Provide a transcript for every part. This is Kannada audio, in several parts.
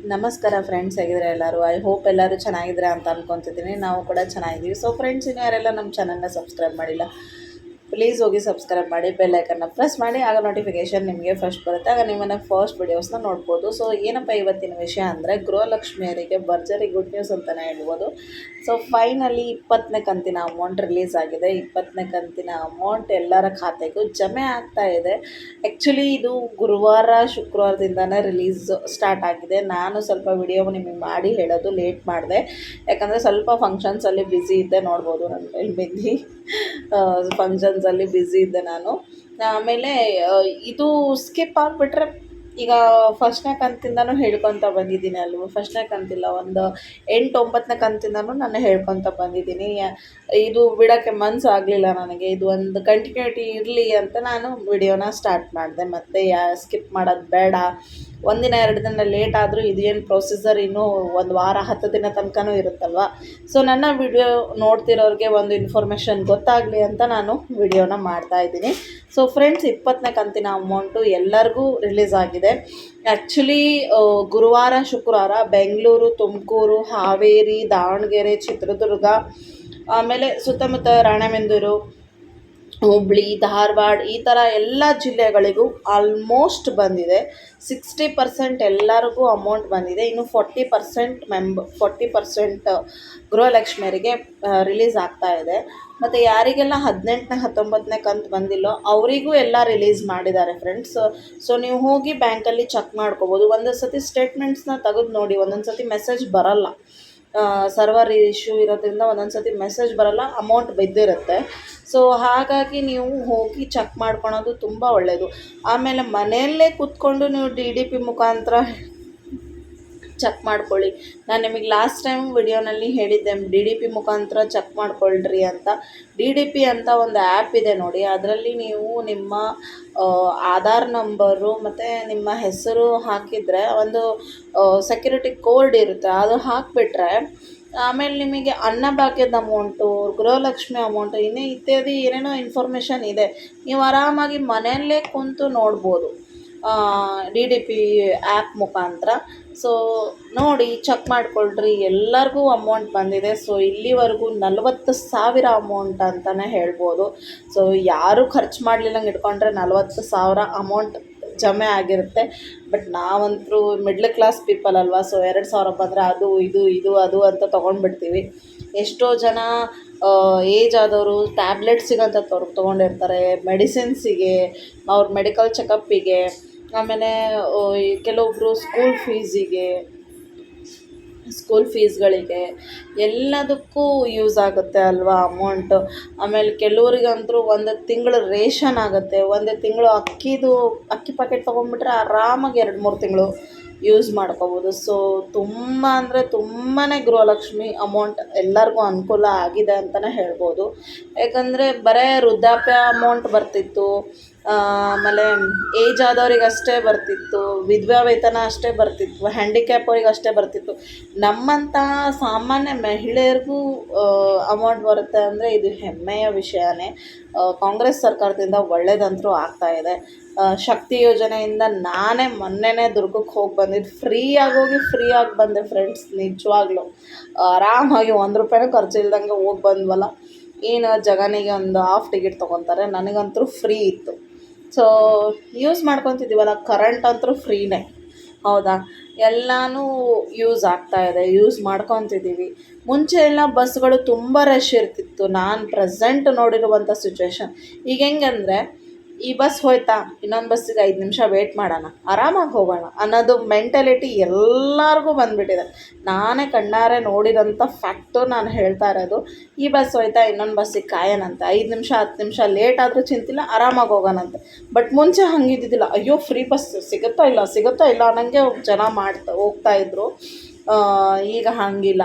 ನಮಸ್ಕಾರ ಫ್ರೆಂಡ್ಸ್, ಹೇಗಿದ್ರೆ ಎಲ್ಲರೂ. ಐ ಹೋಪ್ ಎಲ್ಲರೂ ಚೆನ್ನಾಗಿದ್ರೆ ಅಂತ ಅನ್ಕೊತಿದ್ದೀನಿ. ನಾವು ಕೂಡ ಚೆನ್ನಾಗಿದ್ದೀವಿ. ಸೊ ಫ್ರೆಂಡ್ಸ್, ಇನ್ನು ಯಾರೆಲ್ಲ ನಮ್ಮ ಚಾನಲ್ನ ಸಬ್ಸ್ಕ್ರೈಬ್ ಮಾಡಿಲ್ಲ, ಪ್ಲೀಸ್ ಹೋಗಿ ಸಬ್ಸ್ಕ್ರೈಬ್ ಮಾಡಿ, ಬೆಲ್ ಐಕನ್ನ ಪ್ರೆಸ್ ಮಾಡಿ. ಆಗ ನೋಟಿಫಿಕೇಷನ್ ನಿಮಗೆ ಫಸ್ಟ್ ಬರುತ್ತೆ, ಆಗ ನಿಮ್ಮನ್ನು ಫಸ್ಟ್ ವಿಡಿಯೋಸ್ನ ನೋಡ್ಬೋದು. ಸೊ ಏನಪ್ಪ ಇವತ್ತಿನ ವಿಷಯ ಅಂದರೆ, ಗೃಹಲಕ್ಷ್ಮಿಯರಿಗೆ ಭರ್ಜರಿ ಗುಡ್ ನ್ಯೂಸ್ ಅಂತಲೇ ಹೇಳ್ಬೋದು. ಸೊ ಫೈನಲಿ 20ನೇ ಕಂತಿನ ಅಮೌಂಟ್ ರಿಲೀಸ್ ಆಗಿದೆ. 20ನೇ ಕಂತಿನ ಅಮೌಂಟ್ ಎಲ್ಲರ ಖಾತೆಗೂ ಜಮೆ ಆಗ್ತಾ ಇದೆ. ಆ್ಯಕ್ಚುಲಿ ಇದು ಗುರುವಾರ ಶುಕ್ರವಾರದಿಂದನೇ ರಿಲೀಸ್ ಸ್ಟಾರ್ಟ್ ಆಗಿದೆ. ನಾನು ಸ್ವಲ್ಪ ವಿಡಿಯೋ ನಿಮಗೆ ಮಾಡಿ ಹೇಳೋದು ಲೇಟ್ ಮಾಡಿದೆ, ಯಾಕಂದರೆ ಸ್ವಲ್ಪ ಫಂಕ್ಷನ್ಸಲ್ಲಿ ಬ್ಯುಸಿ ಇದ್ದೆ. ನೋಡ್ಬೋದು ನನ್ನ ಮೇಲೆ ಮೆಹಂದಿ ಫಂಕ್ಷನ್ಸಲ್ಲಿ ಬ್ಯುಸಿ ಇದ್ದೆ ನಾನು. ಆಮೇಲೆ ಇದು ಸ್ಕಿಪ್ ಆಗಿಬಿಟ್ರೆ, ಈಗ ಫಸ್ಟ್ನೇ ಕಂತಿಂದನೂ ಹೇಳ್ಕೊತ ಬಂದಿದ್ದೀನಿ ಅಲ್ವ. ಫಸ್ಟ್ನೇ ಕಂತಿಲ್ಲ, ಒಂದು 8-9ನೇ ಕಂತಿಂದನೂ ನಾನು ಹೇಳ್ಕೊತ ಬಂದಿದ್ದೀನಿ. ಇದು ಬಿಡೋಕ್ಕೆ ಮನಸ್ಸು ಆಗಲಿಲ್ಲ ನನಗೆ. ಇದು ಒಂದು ಕಂಟಿನ್ಯೂಟಿ ಇರಲಿ ಅಂತ ನಾನು ವಿಡಿಯೋನ ಸ್ಟಾರ್ಟ್ ಮಾಡಿದೆ. ಮತ್ತು ಸ್ಕಿಪ್ ಮಾಡೋದು ಬೇಡ, ಒಂದಿನ 2 ದಿನ ಲೇಟ್ ಆದರೂ ಇದೇನು ಪ್ರೊಸೀಜರ್ ಇನ್ನೂ 1 ವಾರ 10 ದಿನ ತನಕನೂ ಇರುತ್ತಲ್ವ. ಸೊ ನನ್ನ ವಿಡಿಯೋ ನೋಡ್ತಿರೋರಿಗೆ ಒಂದು ಇನ್ಫಾರ್ಮೇಷನ್ ಗೊತ್ತಾಗಲಿ ಅಂತ ನಾನು ವಿಡಿಯೋನ ಮಾಡ್ತಾಯಿದ್ದೀನಿ. ಸೊ ಫ್ರೆಂಡ್ಸ್, 20ನೇ ಕಂತಿನ ಅಮೌಂಟು ಎಲ್ಲರಿಗೂ ರಿಲೀಸ್ ಆಗಿದೆ. ಆ್ಯಕ್ಚುಲಿ ಗುರುವಾರ ಶುಕ್ರವಾರ ಬೆಂಗಳೂರು, ತುಮಕೂರು, ಹಾವೇರಿ, ದಾವಣಗೆರೆ, ಚಿತ್ರದುರ್ಗ, ಆಮೇಲೆ ಸುತ್ತಮುತ್ತ ರಾಣೆಬೆನ್ನೂರು, ಹುಬ್ಳಿ, ಧಾರವಾಡ, ಈ ಥರ ಎಲ್ಲ ಜಿಲ್ಲೆಗಳಿಗೂ ಆಲ್ಮೋಸ್ಟ್ ಬಂದಿದೆ. 60% ಎಲ್ಲರಿಗೂ ಅಮೌಂಟ್ ಬಂದಿದೆ. ಇನ್ನು 40% ಗೃಹಲಕ್ಷ್ಮಿಯರಿಗೆ ರಿಲೀಸ್ ಆಗ್ತಾ ಇದೆ. ಮತ್ತು ಯಾರಿಗೆಲ್ಲ 18ನೇ 19ನೇ ಕಂತು ಬಂದಿಲ್ಲೋ ಅವರಿಗೂ ಎಲ್ಲ ರಿಲೀಸ್ ಮಾಡಿದ್ದಾರೆ ಫ್ರೆಂಡ್ಸ್. ಸೊ ನೀವು ಹೋಗಿ ಬ್ಯಾಂಕಲ್ಲಿ ಚೆಕ್ ಮಾಡ್ಕೋಬೋದು. ಒಂದೊಂದು ಸತಿ ಸ್ಟೇಟ್ಮೆಂಟ್ಸ್ನ ತೆಗೆದು ನೋಡಿ, ಒಂದೊಂದು ಸತಿ ಮೆಸೇಜ್ ಬರೋಲ್ಲ. ಸರ್ವರ್ ಇಶ್ಯೂ ಇರೋದ್ರಿಂದ ಒಂದೊಂದು ಸತಿ ಮೆಸೇಜ್ ಬರೋಲ್ಲ, ಅಮೌಂಟ್ ಬಿದ್ದಿರುತ್ತೆ. ಸೊ ಹಾಗಾಗಿ ನೀವು ಹೋಗಿ ಚೆಕ್ ಮಾಡ್ಕೊಳೋದು ತುಂಬ ಒಳ್ಳೆಯದು. ಆಮೇಲೆ ಮನೆಯಲ್ಲೇ ಕೂತ್ಕೊಂಡು ನೀವು DDP ಮುಖಾಂತರ ಚೆಕ್ ಮಾಡ್ಕೊಳ್ಳಿ. ನಾನು ನಿಮಗೆ ಲಾಸ್ಟ್ ಟೈಮ್ ವಿಡಿಯೋನಲ್ಲಿ ಹೇಳಿದ್ದೆ, DDP ಮುಖಾಂತರ ಚೆಕ್ ಮಾಡ್ಕೊಳ್ರಿ ಅಂತ. DDP ಅಂತ ಒಂದು ಆ್ಯಪ್ ಇದೆ ನೋಡಿ, ಅದರಲ್ಲಿ ನೀವು ನಿಮ್ಮ ಆಧಾರ್ ನಂಬರು ಮತ್ತು ನಿಮ್ಮ ಹೆಸರು ಹಾಕಿದರೆ ಒಂದು ಸೆಕ್ಯೂರಿಟಿ ಕೋಡ್ ಇರುತ್ತೆ, ಅದು ಹಾಕಿಬಿಟ್ರೆ ಆಮೇಲೆ ನಿಮಗೆ ಅನ್ನಭಾಗ್ಯದ ಅಮೌಂಟು, ಗೃಹಲಕ್ಷ್ಮಿ ಅಮೌಂಟು, ಇನ್ನೂ ಇತ್ಯಾದಿ ಏನೇನೋ ಇನ್ಫಾರ್ಮೇಷನ್ ಇದೆ. ನೀವು ಆರಾಮಾಗಿ ಮನೆಯಲ್ಲೇ ಕುಂತು ನೋಡ್ಬೋದು DDP ಆ್ಯಪ್ ಮುಖಾಂತರ. ಸೊ ನೋಡಿ, ಚೆಕ್ ಮಾಡಿಕೊಳ್ಳ್ರಿ. ಎಲ್ಲರಿಗೂ ಅಮೌಂಟ್ ಬಂದಿದೆ. ಸೊ ಇಲ್ಲಿವರೆಗೂ 40,000 ಅಮೌಂಟ್ ಅಂತಲೇ ಹೇಳ್ಬೋದು. ಸೊ ಯಾರೂ ಖರ್ಚು ಮಾಡಲಿಲ್ಲಂಗೆ ಇಟ್ಕೊಂಡ್ರೆ 40,000 ಅಮೌಂಟ್ ಜಮೆ ಆಗಿರುತ್ತೆ. ಬಟ್ ನಾವಂತರೂ ಮಿಡ್ಲ್ ಕ್ಲಾಸ್ ಪೀಪಲ್ ಅಲ್ವಾ. ಸೊ 2,000 ಬಂದರೆ ಅದು ಅಂತ ತೊಗೊಂಡ್ಬಿಡ್ತೀವಿ. ಎಷ್ಟೋ ಜನ ಏಜ್ ಆದವರು ಟ್ಯಾಬ್ಲೆಟ್ಸಿಗಂತ ತೊಗೊಂಡಿರ್ತಾರೆ, ಮೆಡಿಸಿನ್ಸಿಗೆ, ಅವ್ರ ಮೆಡಿಕಲ್ ಚೆಕಪ್ಪಿಗೆ, ಆಮೇಲೆ ಕೆಲವೊಬ್ಬರು ಸ್ಕೂಲ್ ಫೀಸ್ಗಳಿಗೆ ಎಲ್ಲದಕ್ಕೂ ಯೂಸ್ ಆಗುತ್ತೆ ಅಲ್ವಾ ಅಮೌಂಟು. ಆಮೇಲೆ ಕೆಲವರಿಗಂತೂ ಒಂದು ತಿಂಗಳು ರೇಷನ್ ಆಗುತ್ತೆ. ಒಂದು ತಿಂಗಳು ಅಕ್ಕಿ ಪ್ಯಾಕೆಟ್ ತೊಗೊಂಡ್ಬಿಟ್ರೆ ಆರಾಮಾಗಿ 2-3 ತಿಂಗಳು ಯೂಸ್ ಮಾಡ್ಕೋಬೋದು. ಸೊ ತುಂಬ ಅಂದರೆ ತುಂಬಾ ಗೃಹಲಕ್ಷ್ಮಿ ಅಮೌಂಟ್ ಎಲ್ಲರಿಗೂ ಅನುಕೂಲ ಆಗಿದೆ ಅಂತಲೇ ಹೇಳ್ಬೋದು. ಯಾಕಂದರೆ ಬರೀ ವೃದ್ಧಾಪ್ಯ ಅಮೌಂಟ್ ಬರ್ತಿತ್ತು, ಆಮೇಲೆ ಏಜ್ ಆದವ್ರಿಗೆ ಅಷ್ಟೇ ಬರ್ತಿತ್ತು, ವಿಧವಾ ವೇತನ ಅಷ್ಟೇ ಬರ್ತಿತ್ತು, ಹ್ಯಾಂಡಿಕ್ಯಾಪ್ ಅವ್ರಿಗೆ ಅಷ್ಟೇ ಬರ್ತಿತ್ತು. ನಮ್ಮಂಥ ಸಾಮಾನ್ಯ ಮಹಿಳೆಯರಿಗೂ ಅಮೌಂಟ್ ಬರುತ್ತೆ ಅಂದರೆ ಇದು ಹೆಮ್ಮೆಯ ವಿಷಯನೇ. ಕಾಂಗ್ರೆಸ್ ಸರ್ಕಾರದಿಂದ ಒಳ್ಳೇದಂತೂ ಆಗ್ತಾಯಿದೆ. ಶಕ್ತಿ ಯೋಜನೆಯಿಂದ ನಾನೇ ಮೊನ್ನೆನೇ ದುರ್ಗಕ್ಕೆ ಹೋಗಿ ಬಂದಿದ್ದು. ಫ್ರೀಯಾಗಿ ಬಂದೆ ಫ್ರೆಂಡ್ಸ್. ನಿಜವಾಗ್ಲೂ ಆರಾಮಾಗಿ 1 ರೂಪಾಯಿನೂ ಖರ್ಚಿಲ್ದಂಗೆ ಹೋಗಿ ಬಂದ್ವಲ್ಲ. ಏನು ಜಗನಿಗೆ ಒಂದು ಹಾಫ್ ಟಿಕೆಟ್ ತೊಗೊತಾರೆ, ನನಗಂತೂ ಫ್ರೀ ಇತ್ತು. ಸೊ ಯೂಸ್ ಮಾಡ್ಕೊತಿದ್ದೀವಲ್ಲ, ಕರೆಂಟ್ ಅಂತೂ ಫ್ರೀನೇ, ಹೌದಾ. ಎಲ್ಲನೂ ಯೂಸ್ ಆಗ್ತಾಯಿದೆ, ಯೂಸ್ ಮಾಡ್ಕೊತಿದ್ದೀವಿ. ಮುಂಚೆ ಎಲ್ಲ ಬಸ್ಗಳು ತುಂಬ ರಶ್ ಇರ್ತಿತ್ತು, ನಾನು ಪ್ರೆಸೆಂಟ್ ನೋಡಿರುವಂಥ ಸಿಚುವೇಶನ್. ಈಗ ಹೆಂಗಂದರೆ, ಈ ಬಸ್ ಹೋಯ್ತಾ, ಇನ್ನೊಂದು ಬಸ್ಸಿಗೆ 5 ನಿಮಿಷ ವೇಟ್ ಮಾಡೋಣ, ಆರಾಮಾಗಿ ಹೋಗೋಣ ಅನ್ನೋದು ಮೆಂಟಾಲಿಟಿ ಎಲ್ಲರಿಗೂ ಬಂದುಬಿಟ್ಟಿದೆ. ನಾನೇ ಕಣ್ಣಾರೆ ನೋಡಿರೋಂಥ ಫ್ಯಾಕ್ಟು ನಾನು ಹೇಳ್ತಾ ಇರೋದು. ಈ ಬಸ್ ಹೋಯ್ತಾ, ಇನ್ನೊಂದು ಬಸ್ಸಿಗೆ ಕಾಯೋಣಂತೆ, 5 ನಿಮಿಷ 10 ನಿಮಿಷ ಲೇಟ್ ಆದರೂ ಚಿಂತಿಲ್ಲ, ಆರಾಮಾಗಿ ಹೋಗೋಣಂತೆ. ಬಟ್ ಮುಂಚೆ ಹಂಗಿದ್ದಿದ್ದಿಲ್ಲ. ಅಯ್ಯೋ ಫ್ರೀ ಬಸ್ ಸಿಗುತ್ತಾ ಇಲ್ಲ ಅನ್ನಂಗೆ ಜನ ಹೋಗ್ತಾಯಿದ್ರು. ಈಗ ಹಾಗಿಲ್ಲ,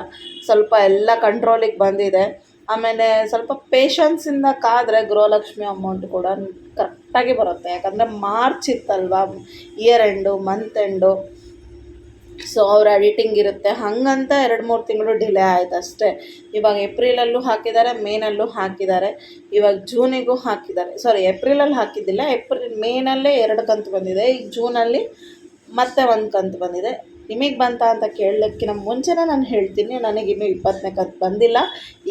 ಸ್ವಲ್ಪ ಎಲ್ಲ ಕಂಟ್ರೋಲಿಗೆ ಬಂದಿದೆ. ಆಮೇಲೆ ಸ್ವಲ್ಪ ಪೇಷನ್ಸಿಂದ ಕಾದರೆ ಗೃಹಲಕ್ಷ್ಮಿ ಅಮೌಂಟ್ ಕೂಡ ಕರೆಕ್ಟಾಗಿ ಬರುತ್ತೆ. ಯಾಕಂದರೆ ಮಾರ್ಚ್ ಇತ್ತಲ್ವ, year end, month end. So ಅವ್ರ ಎಡಿಟಿಂಗ್ ಇರುತ್ತೆ, ಹಾಗಂತ 2-3 ತಿಂಗಳು ಡಿಲೇ ಆಯ್ತು ಅಷ್ಟೇ. ಇವಾಗ ಏಪ್ರಿಲಲ್ಲೂ ಹಾಕಿದ್ದಾರೆ, ಮೇನಲ್ಲೂ ಹಾಕಿದ್ದಾರೆ, ಇವಾಗ ಜೂನಿಗೂ ಹಾಕಿದ್ದಾರೆ. ಏಪ್ರಿಲಲ್ಲಿ ಹಾಕಿದ್ದಿಲ್ಲ, ಮೇನಲ್ಲೇ 2 ಕಂತು ಬಂದಿದೆ. ಈಗ ಜೂನಲ್ಲಿ ಮತ್ತೆ 1 ಕಂತು ಬಂದಿದೆ. ನಿಮಗೆ ಬಂತಾ ಅಂತ ಕೇಳೋಕ್ಕಿಂತ ಮುಂಚೆನೇ ನಾನು ಹೇಳ್ತೀನಿ, ನನಗಿನ್ನೂ 20ನೇ ಕಂತು ಬಂದಿಲ್ಲ,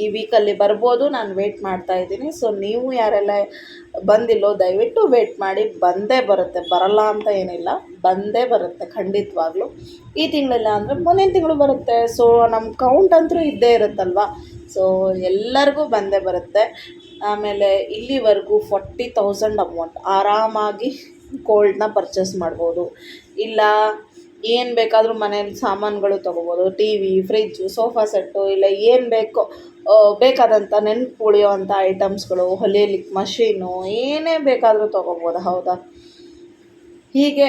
ಈ ವೀಕಲ್ಲಿ ಬರ್ಬೋದು, ನಾನು ವೇಟ್ ಮಾಡ್ತಾಯಿದ್ದೀನಿ. ಸೊ ನೀವು ಯಾರೆಲ್ಲ ಬಂದಿಲ್ಲೋ ದಯವಿಟ್ಟು ವೇಟ್ ಮಾಡಿ, ಬಂದೇ ಬರುತ್ತೆ, ಬರಲ್ಲ ಅಂತ ಏನಿಲ್ಲ, ಬಂದೇ ಬರುತ್ತೆ ಖಂಡಿತವಾಗ್ಲೂ. ಈ ತಿಂಗಳಿಲ್ಲ ಅಂದರೆ ಮುಂದಿನ ತಿಂಗಳು ಬರುತ್ತೆ. ಸೊ ನಮ್ಮ ಕೌಂಟ್ ಅಂತೂ ಇದ್ದೇ ಇರುತ್ತಲ್ವ, ಸೊ ಎಲ್ಲರಿಗೂ ಬಂದೇ ಬರುತ್ತೆ. ಆಮೇಲೆ ಇಲ್ಲಿವರೆಗೂ 40,000 ಅಮೌಂಟ್ ಆರಾಮಾಗಿ ಗೋಲ್ಡ್ನ ಪರ್ಚೇಸ್ ಮಾಡ್ಬೋದು. ಇಲ್ಲ ಏನು ಬೇಕಾದರೂ ಮನೇಲಿ ಸಾಮಾನುಗಳು ತೊಗೋಬೋದು, T V, fridge, sofa set, ಇಲ್ಲ ಏನು ಬೇಕೋ ಬೇಕಾದಂಥ ನೆನಪು ಉಳಿಯೋವಂಥ ಐಟಮ್ಸ್ಗಳು, ಹೊಲಿಯಲಿಕ್ಕೆ ಮಷೀನು, ಏನೇ ಬೇಕಾದರೂ ತೊಗೋಬೋದು. ಹೌದಾ, ಹೀಗೆ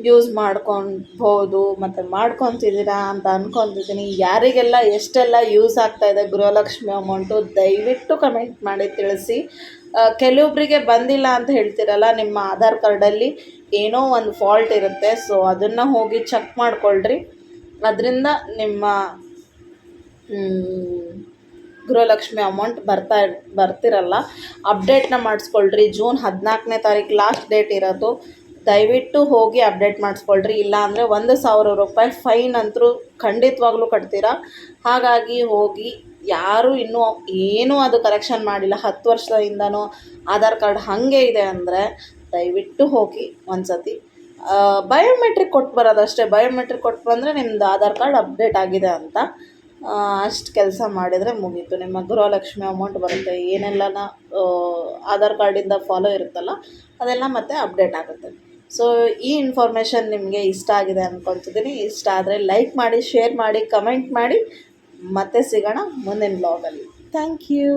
ಯೂಸ್ ಮಾಡ್ಕೊಳ್ಬೋದು ಮತ್ತು ಮಾಡ್ಕೊತಿದ್ದೀರಾ ಅಂತ ಅಂದ್ಕೊತಿದ್ದೀನಿ. ಯಾರಿಗೆಲ್ಲ ಎಷ್ಟೆಲ್ಲ ಯೂಸ್ ಆಗ್ತಾಯಿದೆ ಗೃಹಲಕ್ಷ್ಮಿ ಅಮೌಂಟು ದಯವಿಟ್ಟು ಕಮೆಂಟ್ ಮಾಡಿ ತಿಳಿಸಿ. ಕೆಲವೊಬ್ಬರಿಗೆ ಬಂದಿಲ್ಲ ಅಂತ ಹೇಳ್ತಿರಲ್ಲ, ನಿಮ್ಮ ಆಧಾರ್ ಕಾರ್ಡಲ್ಲಿ ಏನೋ ಒಂದು ಫಾಲ್ಟ್ ಇರುತ್ತೆ. ಸೊ ಅದನ್ನು ಹೋಗಿ ಚೆಕ್ ಮಾಡ್ಕೊಳ್ರಿ, ಅದರಿಂದ ನಿಮ್ಮ ಗೃಹಲಕ್ಷ್ಮಿ ಅಮೌಂಟ್ ಬರ್ತಿರಲ್ಲ. ಅಪ್ಡೇಟ್ನ ಮಾಡಿಸ್ಕೊಳ್ರಿ. ಜೂನ್ 14ನೇ ತಾರೀಕು ಲಾಸ್ಟ್ ಡೇಟ್ ಇರೋದು, ದಯವಿಟ್ಟು ಹೋಗಿ ಅಪ್ಡೇಟ್ ಮಾಡಿಸ್ಕೊಳ್ರಿ. ಇಲ್ಲ ಅಂದರೆ 1,000 ರೂಪಾಯಿ ಫೈನ್ ಅಂತೂ ಖಂಡಿತವಾಗ್ಲೂ ಕಟ್ತೀರಾ. ಹಾಗಾಗಿ ಹೋಗಿ, ಯಾರೂ ಇನ್ನೂ ಏನೂ ಅದು ಕರೆಕ್ಷನ್ ಮಾಡಿಲ್ಲ 10 ವರ್ಷದಿಂದನೂ ಆಧಾರ್ ಕಾರ್ಡ್ ಹಾಗೆ ಇದೆ ಅಂದರೆ ದಯವಿಟ್ಟು ಹೋಗಿ ಒಂದು ಸತಿ ಬಯೋಮೆಟ್ರಿಕ್ ಕೊಟ್ಟು ಬರೋದಷ್ಟೇ. ಬಯೋಮೆಟ್ರಿಕ್ ಕೊಟ್ಟು ಬಂದರೆ ನಿಮ್ಮದು ಆಧಾರ್ ಕಾರ್ಡ್ ಅಪ್ಡೇಟ್ ಆಗಿದೆ ಅಂತ, ಅಷ್ಟು ಕೆಲಸ ಮಾಡಿದರೆ ಮುಗೀತು, ನಿಮ್ಮ ಗೃಹಲಕ್ಷ್ಮಿ ಅಮೌಂಟ್ ಬರುತ್ತೆ. ಏನೆಲ್ಲನ ಆಧಾರ್ ಕಾರ್ಡಿಂದ ಫಾಲೋ ಇರುತ್ತಲ್ಲ ಅದೆಲ್ಲ ಮತ್ತೆ ಅಪ್ಡೇಟ್ ಆಗುತ್ತೆ. ಸೊ ಈ ಇನ್ಫಾರ್ಮೇಷನ್ ನಿಮಗೆ ಇಷ್ಟ ಆಗಿದೆ ಅಂದ್ಕೊಳ್ತಿದ್ದೀನಿ. ಇಷ್ಟ ಆದರೆ ಲೈಕ್ ಮಾಡಿ, ಶೇರ್ ಮಾಡಿ, ಕಮೆಂಟ್ ಮಾಡಿ. ಮತ್ತೆ ಸಿಗೋಣ ಮುಂದಿನ ಬ್ಲಾಗಲ್ಲಿ. Thank you.